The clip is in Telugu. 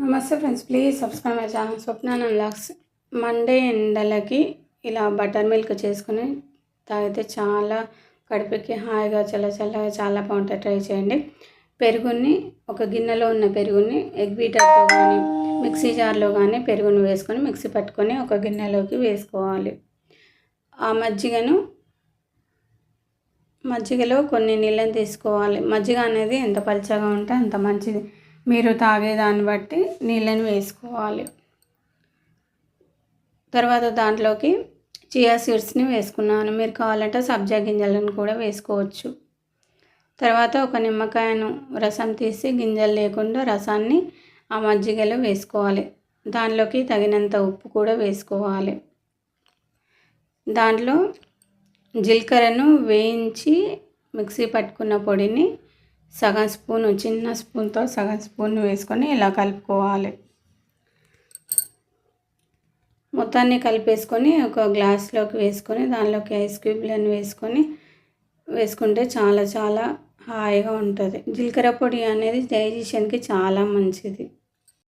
నమస్తే friends, please subscribe my channel Swapnananda vlogs. మండే ఎండలకి ఇలా బటర్ మిల్క్ చేసుకుని తాగితే చాలా కడుపుకి హాయిగా చల్లగా చాలా బాగుంటుంది. ట్రై చేయండి. పెరుగుని ఒక గిన్నెలో ఉన్న పెరుగుని ఎగ్ బీటర్తో కానీ మిక్సీ జార్లో కానీ పెరుగుని వేసుకొని మిక్సీ పట్టుకొని ఒక గిన్నెలోకి వేసుకోవాలి. ఆ మజ్జిగలో కొన్ని నీళ్ళని తీసుకోవాలి. మజ్జిగ అనేది ఎంత పలుచగా ఉంటే అంత మంచిది. మీరు తాగేదాన్ని బట్టి నీళ్ళని వేసుకోవాలి. తర్వాత దాంట్లోకి చియా సీడ్స్ని వేసుకున్నాను. మీరు కావాలంటే సబ్జా గింజలను కూడా వేసుకోవచ్చు. తర్వాత ఒక నిమ్మకాయను రసం తీసి గింజలు లేకుండా రసాన్ని ఆ మజ్జిగలో వేసుకోవాలి. దాంట్లోకి తగినంత ఉప్పు కూడా వేసుకోవాలి. దాంట్లో జీలకర్రను వేయించి మిక్సీ పట్టుకున్న పొడిని సగం స్పూను, చిన్న స్పూన్తో సగం స్పూన్ వేసుకొని ఇలా కలుపుకోవాలి. మొత్తాన్ని కలిపేసుకొని ఒక గ్లాస్లోకి వేసుకొని దానిలోకి ఐస్ క్యూబ్లను వేసుకుంటే చాలా హాయిగా ఉంటుంది. జీలకర్ర పొడి అనేది డైజెషన్కి చాలా మంచిది.